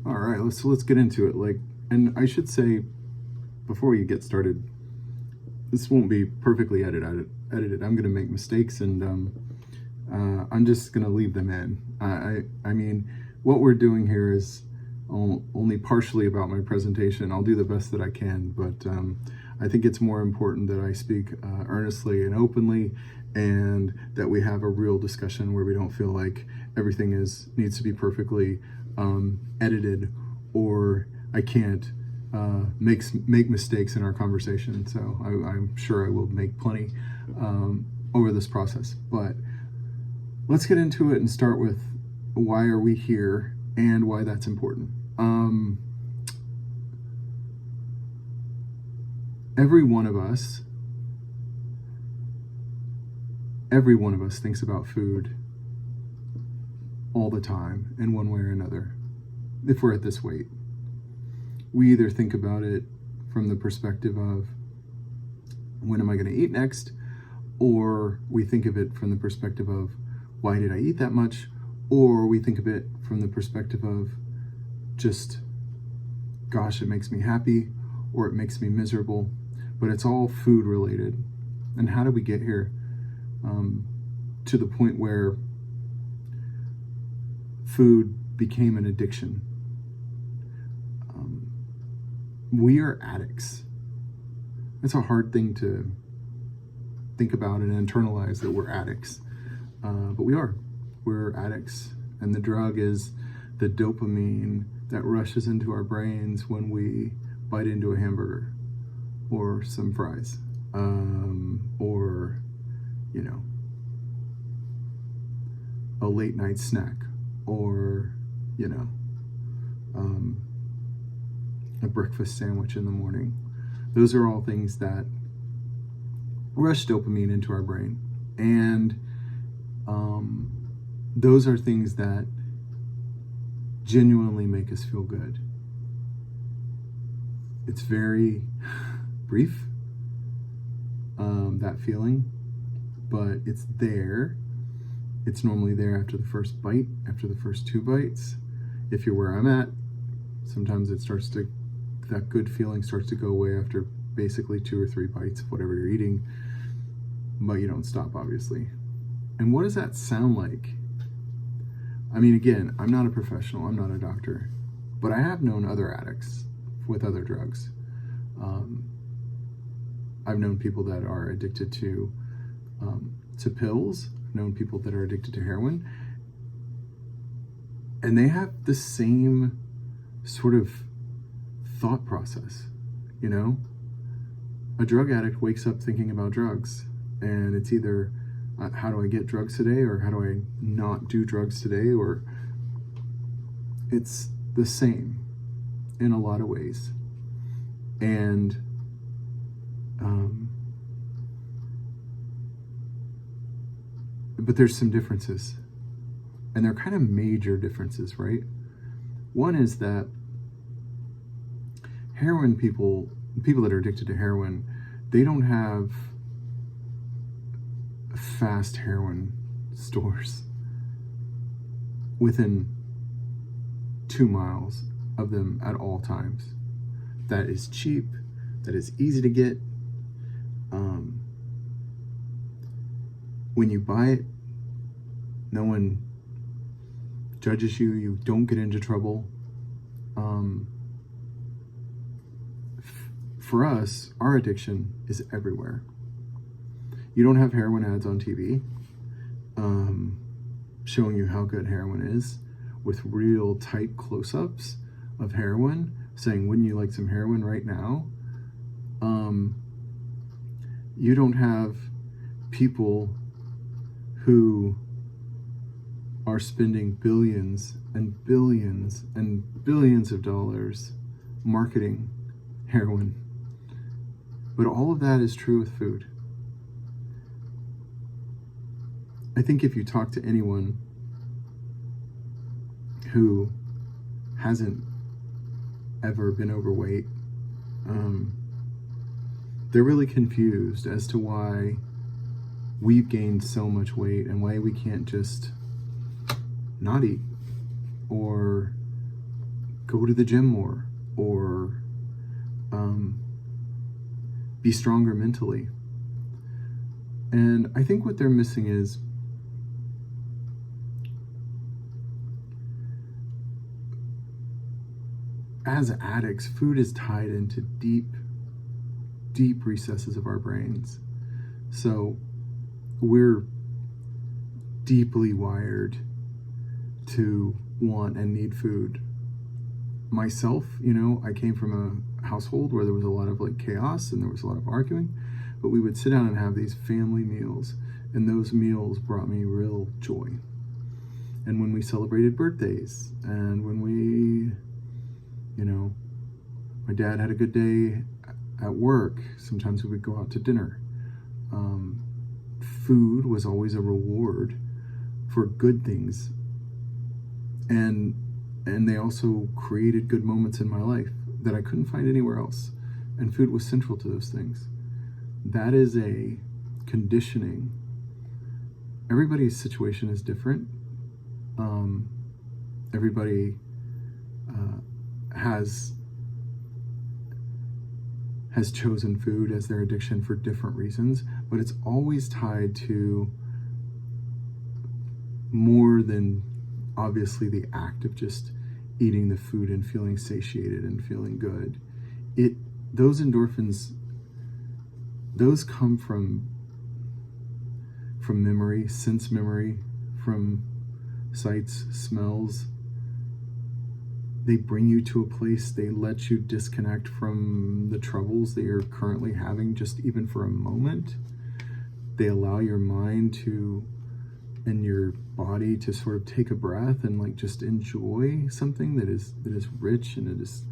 All right, let's get into it. And I should say before you get started, this won't be perfectly edited. I'm gonna make mistakes, and I'm just gonna leave them in. I mean, what we're doing here is only partially about my presentation. I'll do the best that I can, but I think it's more important that I speak earnestly and openly, and that we have a real discussion where we don't feel like everything needs to be perfectly edited, or I can't make mistakes in our conversation. So I'm sure I will make plenty over this process. But let's get into it and start with why are we here and why that's important. Every one of us thinks about food all the time in one way or another. If we're at this weight, we either think about it from the perspective of when am I going to eat next, or we think of it from the perspective of why did I eat that much, or we think of it from the perspective of just, gosh, it makes me happy or it makes me miserable. But it's all food related. And how did we get here to the point where food became an addiction? We are addicts. It's a hard thing to think about and internalize, that we're addicts. But we are. We're addicts. And the drug is the dopamine that rushes into our brains when we bite into a hamburger or some fries, or, a late night snack, or, a breakfast sandwich in the morning. Those are all things that rush dopamine into our brain. And those are things that genuinely make us feel good. It's very brief, that feeling, but it's there. It's normally there after the first bite, after the first 2 bites. If you're where I'm at, sometimes that good feeling starts to go away after basically 2 or 3 bites of whatever you're eating, but you don't stop, obviously. And what does that sound like? I mean, again, I'm not a professional, I'm not a doctor, but I have known other addicts with other drugs. I've known people that are addicted to pills. I've known people that are addicted to heroin, and they have the same sort of thought process. A drug addict wakes up thinking about drugs, and it's either how do I get drugs today, or how do I not do drugs today, or it's the same in a lot of ways. And but there's some differences, and they're kind of major differences, right? One is that heroin people that are addicted to heroin, they don't have fast heroin stores within 2 miles of them at all times. That is cheap, that is easy to get. When you buy it, no one judges you, you don't get into trouble. For us, our addiction is everywhere. You don't have heroin ads on TV showing you how good heroin is, with real tight close-ups of heroin, saying, wouldn't you like some heroin right now? You don't have people who are spending billions and billions and billions of dollars marketing heroin. But all of that is true with food. I think if you talk to anyone who hasn't ever been overweight, they're really confused as to why we've gained so much weight and why we can't just not eat or go to the gym more, or be stronger mentally. And I think what they're missing is as addicts, food is tied into deep, deep recesses of our brains. So we're deeply wired to want and need food. Myself, I came from a household where there was a lot of like chaos and there was a lot of arguing, but we would sit down and have these family meals, and those meals brought me real joy. And when we celebrated birthdays, and when we, my dad had a good day at work, sometimes we would go out to dinner. Food was always a reward for good things, and they also created good moments in my life that I couldn't find anywhere else, and food was central to those things. That is a conditioning. Everybody's situation is different. Everybody has chosen food as their addiction for different reasons, but it's always tied to more than obviously the act of just eating the food and feeling satiated and feeling good. Those endorphins, those come from memory, sense memory, from sights, smells. They bring you to a place, they let you disconnect from the troubles that you're currently having, just even for a moment. They allow your mind and your body to sort of take a breath and like just enjoy something that is rich, and it is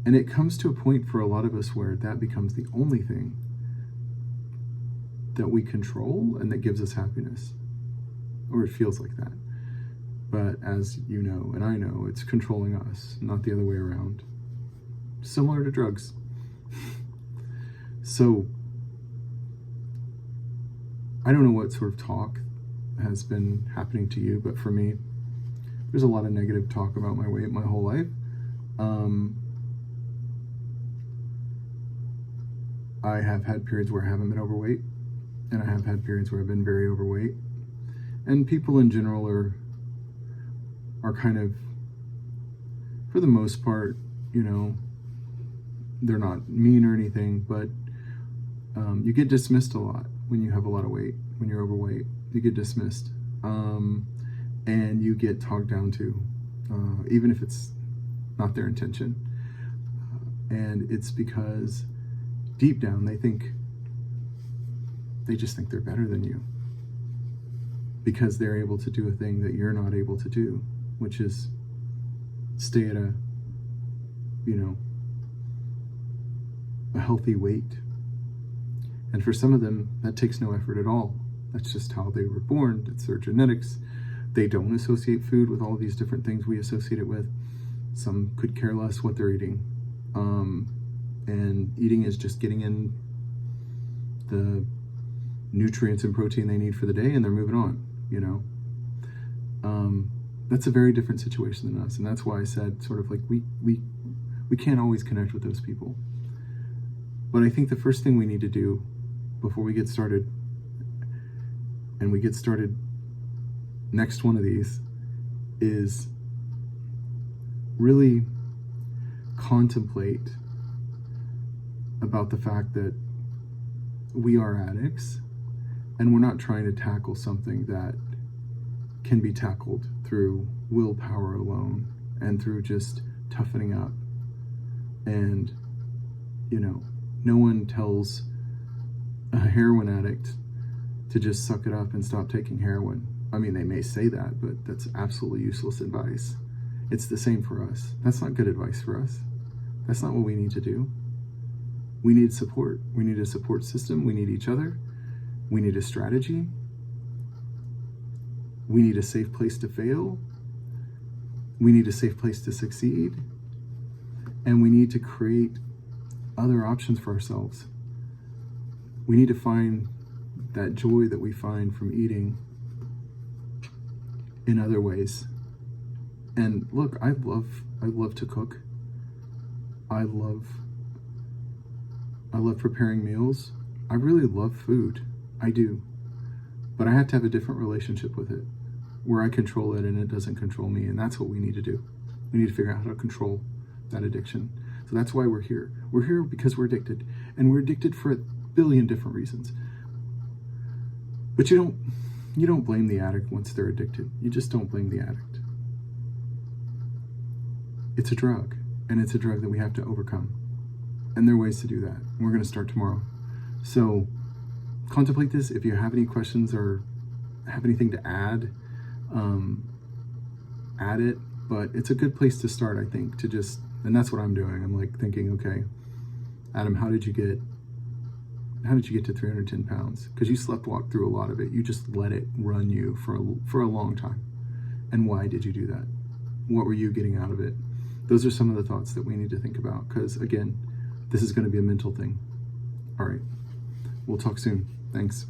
and it comes to a point for a lot of us where that becomes the only thing that we control and that gives us happiness, or it feels like that. But as you know, and I know, it's controlling us, not the other way around. Similar to drugs. So I don't know what sort of talk has been happening to you, but for me, there's a lot of negative talk about my weight my whole life. I have had periods where I haven't been overweight, and I have had periods where I've been very overweight. And people in general are kind of, for the most part, they're not mean or anything, but you get dismissed a lot when you have a lot of weight. When you're overweight, you get dismissed, and you get talked down to, even if it's not their intention. And it's because deep down they just think they're better than you, because they're able to do a thing that you're not able to do, which is stay at a healthy weight. And for some of them, that takes no effort at all. That's just how they were born. It's their genetics. They don't associate food with all these different things we associate it with. Some could care less what they're eating. And eating is just getting in the nutrients and protein they need for the day, and they're moving on, That's a very different situation than us. And that's why I said sort of like we can't always connect with those people. But I think the first thing we need to do before we get started, and we get started next one of these, is really contemplate about the fact that we are addicts, and we're not trying to tackle something that can be tackled through willpower alone and through just toughening up. And no one tells a heroin addict to just suck it up and stop taking heroin. I mean, they may say that, but that's absolutely useless advice. It's the same for us. That's not good advice for us. That's not what we need to do. We need support. We need a support system. We need each other. We need a strategy. We need a safe place to fail. We need a safe place to succeed. And we need to create other options for ourselves. We need to find that joy that we find from eating in other ways And look, I love to cook. I love preparing meals. I really love food. I do. But I have to have a different relationship with it, where I control it and it doesn't control me. And that's what we need to do. We need to figure out how to control that addiction. So that's why we're here. We're here because we're addicted. And we're addicted for a billion different reasons. But you don't blame the addict once they're addicted. You just don't blame the addict. It's a drug, and it's a drug that we have to overcome. And there are ways to do that. We're going to start tomorrow. So contemplate this. If you have any questions or have anything to add, add it. But it's a good place to start, I think, to just, and that's what I'm doing. I'm like thinking, okay, Adam, how did you get to 310 pounds? Because you walked through a lot of it. You just let it run you for a long time. And why did you do that? What were you getting out of it? Those are some of the thoughts that we need to think about, because again, this is going to be a mental thing. All right. We'll talk soon. Thanks.